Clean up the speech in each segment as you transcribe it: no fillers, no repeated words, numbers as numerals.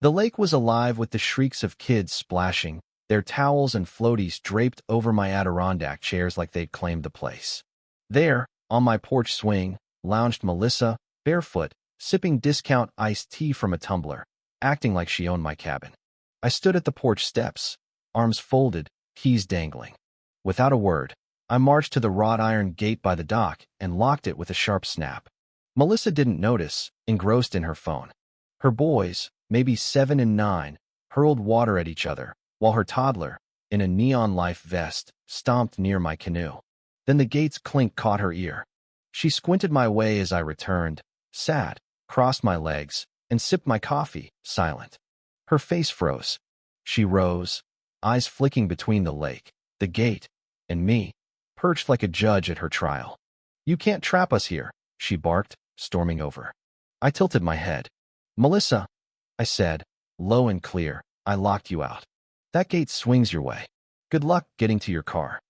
The lake was alive with the shrieks of kids splashing, their towels and floaties draped over my Adirondack chairs like they'd claimed the place. There, on my porch swing, lounged Melissa, barefoot, sipping discount iced tea from a tumbler, acting like she owned my cabin. I stood at the porch steps, arms folded, keys dangling. Without a word, I marched to the wrought iron gate by the dock and locked it with a sharp snap. Melissa didn't notice, engrossed in her phone. Her boys, maybe 7 and 9, hurled water at each other, while her toddler, in a neon life vest, stomped near my canoe. Then the gate's clink caught her ear. She squinted my way as I returned, sat, crossed my legs, and sipped my coffee, silent. Her face froze. She rose, eyes flicking between the lake, the gate, and me, perched like a judge at her trial. "You can't trap us here," she barked, storming over. I tilted my head. "Melissa," I said, low and clear, "I locked you out. That gate swings your way. Good luck getting to your car."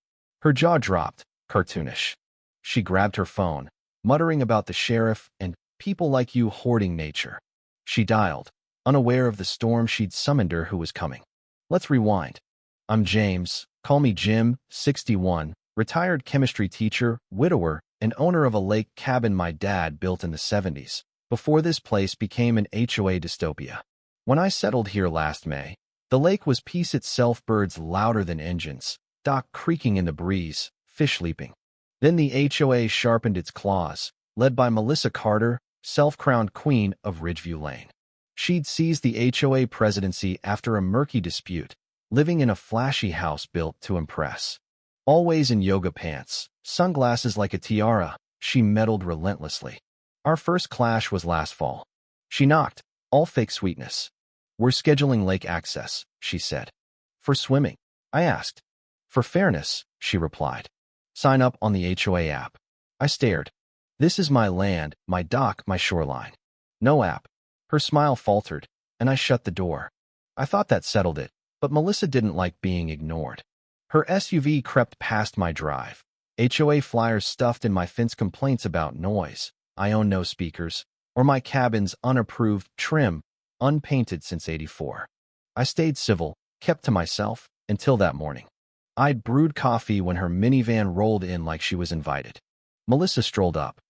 Her jaw dropped, cartoonish. She grabbed her phone, muttering about the sheriff and people like you hoarding nature. She dialed, unaware of the storm she'd summoned her who was coming. Let's rewind. I'm James, call me Jim, 61, retired chemistry teacher, widower, and owner of a lake cabin my dad built in the 70s, before this place became an HOA dystopia. When I settled here last May, the lake was peace itself, birds louder than engines, dock creaking in the breeze, fish leaping. Then the HOA sharpened its claws, led by Melissa Carter, self-crowned queen of Ridgeview Lane. She'd seized the HOA presidency after a murky dispute, living in a flashy house built to impress. Always in yoga pants, sunglasses like a tiara, she meddled relentlessly. Our first clash was last fall. She knocked, all fake sweetness. "We're scheduling lake access," she said. "For swimming?" I asked. "For fairness," she replied. "Sign up on the HOA app." I stared. "This is my land, my dock, my shoreline." "No app." Her smile faltered, and I shut the door. I thought that settled it, but Melissa didn't like being ignored. Her SUV crept past my drive. HOA flyers stuffed in my fence, complaints about noise, I own no speakers, or my cabin's unapproved trim, unpainted since '84. I stayed civil, kept to myself, until that morning. I'd brewed coffee when her minivan rolled in like she was invited. Melissa strolled up.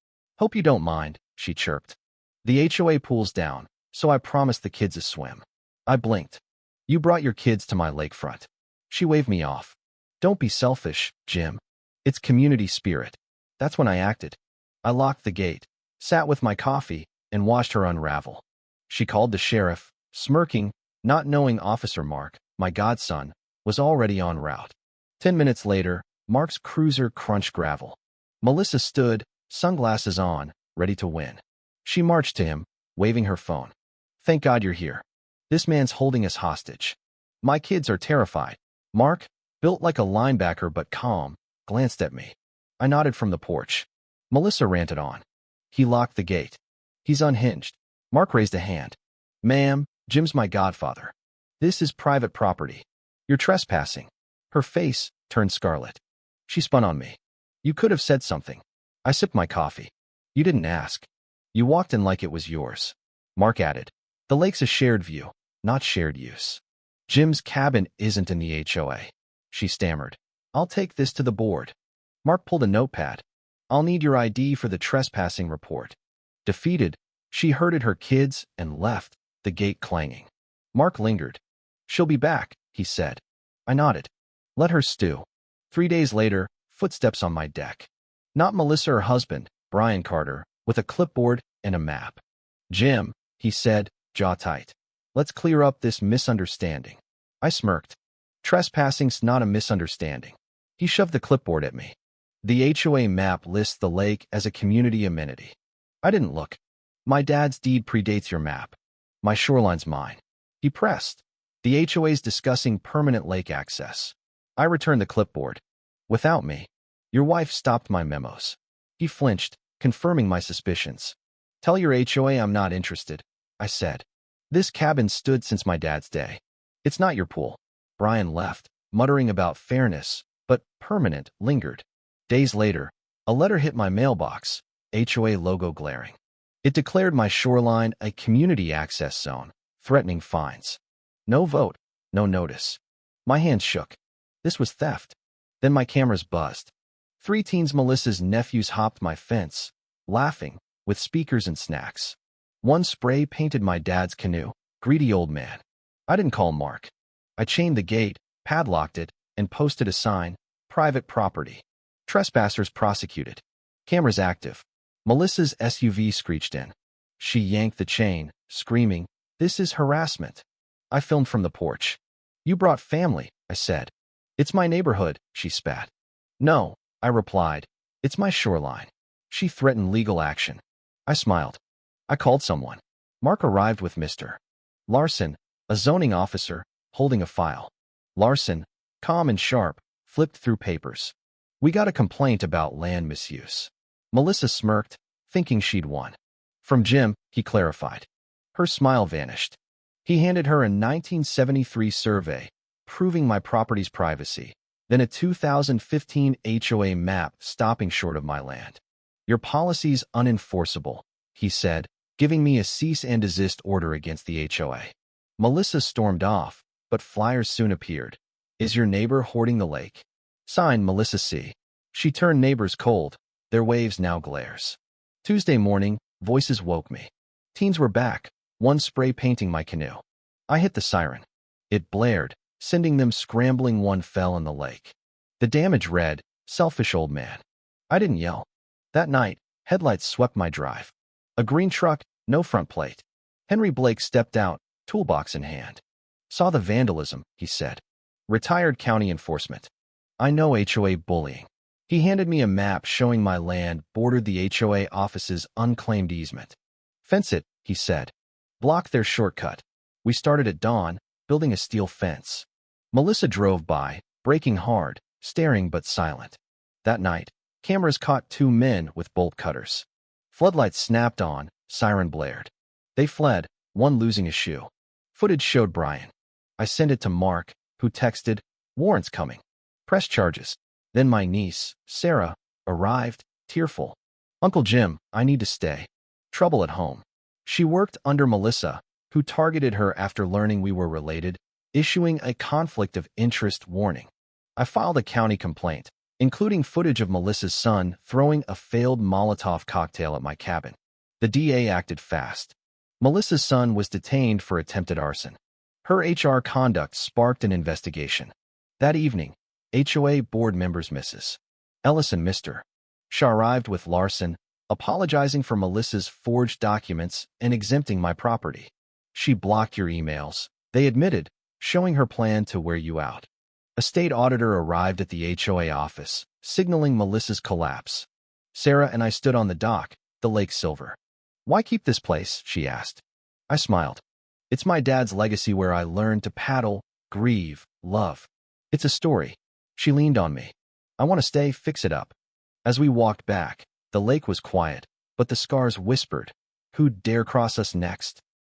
"Hope you don't mind," she chirped. "The HOA pool's down, so I promised the kids a swim." I blinked. "You brought your kids to my lakefront." She waved me off. "Don't be selfish, Jim. It's community spirit." That's when I acted. I locked the gate, sat with my coffee, and watched her unravel. She called the sheriff, smirking, not knowing Officer Mark, my godson, was already en route. 10 minutes later, Mark's cruiser crunched gravel. Melissa stood, sunglasses on, ready to win. She marched to him, waving her phone. "Thank God you're here. This man's holding us hostage. My kids are terrified." Mark, built like a linebacker but calm, glanced at me. I nodded from the porch. Melissa ranted on. "He locked the gate. He's unhinged." Mark raised a hand. "Ma'am, Jim's my godfather. This is private property. You're trespassing." Her face turned scarlet. She spun on me. "You could have said something." I sipped my coffee. "You didn't ask. You walked in like it was yours." Mark added. "The lake's a shared view, not shared use." "Jim's cabin isn't in the HOA." She stammered. "I'll take this to the board." Mark pulled a notepad. "I'll need your ID for the trespassing report." Defeated, she herded her kids and left, the gate clanging. Mark lingered. "She'll be back," he said. I nodded. Let her stew. 3 days later, footsteps on my deck. Not Melissa or husband, Brian Carter, with a clipboard and a map. "Jim," he said, jaw tight. "Let's clear up this misunderstanding." I smirked. "Trespassing's not a misunderstanding." He shoved the clipboard at me. "The HOA map lists the lake as a community amenity." I didn't look. "My dad's deed predates your map. My shoreline's mine." He pressed. "The HOA's discussing permanent lake access." I returned the clipboard. "Without me." "Your wife stopped my memos." He flinched, confirming my suspicions. "Tell your HOA I'm not interested," I said. "This cabin stood since my dad's day. It's not your pool." Brian left, muttering about fairness, but permanent lingered. Days later, a letter hit my mailbox, HOA logo glaring. It declared my shoreline a community access zone, threatening fines. No vote, no notice. My hands shook. This was theft. Then my cameras buzzed. 3 teens Melissa's nephews hopped my fence, laughing, with speakers and snacks. One spray painted my dad's canoe, greedy old man. I didn't call Mark. I chained the gate, padlocked it, and posted a sign, private property. Trespassers prosecuted. Cameras active. Melissa's SUV screeched in. She yanked the chain, screaming, "This is harassment." I filmed from the porch. "You brought family," I said. "It's my neighborhood," she spat. "No," I replied. "It's my shoreline." She threatened legal action. I smiled. I called someone. Mark arrived with Mr. Larson, a zoning officer, holding a file. Larson, calm and sharp, flipped through papers. "We got a complaint about land misuse." Melissa smirked, thinking she'd won. "From Jim," he clarified. Her smile vanished. He handed her a 1973 survey, proving my property's privacy, then a 2015 HOA map stopping short of my land. "Your policy's unenforceable," he said, giving me a cease and desist order against the HOA. Melissa stormed off, but flyers soon appeared. "Is your neighbor hoarding the lake?" Signed, Melissa C. She turned neighbors cold, their waves now glares. Tuesday morning, voices woke me. Teens were back, one spray painting my canoe. I hit the siren. It blared, sending them scrambling. One fell in the lake. The damage read, "Selfish old man." I didn't yell. That night, headlights swept my drive. A green truck, no front plate. Henry Blake stepped out, toolbox in hand. "Saw the vandalism," he said. "Retired county enforcement. I know HOA bullying." He handed me a map showing my land bordered the HOA office's unclaimed easement. "Fence it," he said. "Block their shortcut." We started at dawn, building a steel fence. Melissa drove by, braking hard, staring but silent. That night, cameras caught 2 men with bolt cutters. Floodlights snapped on, siren blared. They fled, one losing a shoe. Footage showed Brian. I sent it to Mark, who texted, "Warrants coming. Press charges." Then my niece, Sarah, arrived, tearful. "Uncle Jim, I need to stay. Trouble at home." She worked under Melissa, who targeted her after learning we were related, issuing a conflict of interest warning. I filed a county complaint, including footage of Melissa's son throwing a failed Molotov cocktail at my cabin. The DA acted fast. Melissa's son was detained for attempted arson. Her HR conduct sparked an investigation. That evening, HOA board members Mrs. Ellis and Mr. Shaw arrived with Larson, apologizing for Melissa's forged documents and exempting my property. "She blocked your emails," they admitted, showing her plan to wear you out. A state auditor arrived at the HOA office, signaling Melissa's collapse. Sarah and I stood on the dock, the lake silver. "Why keep this place?" she asked. I smiled. "It's my dad's legacy, where I learned to paddle, grieve, love. It's a story." She leaned on me. "I want to stay, fix it up." As we walked back, the lake was quiet, but the scars whispered, "Who'd dare cross us next?"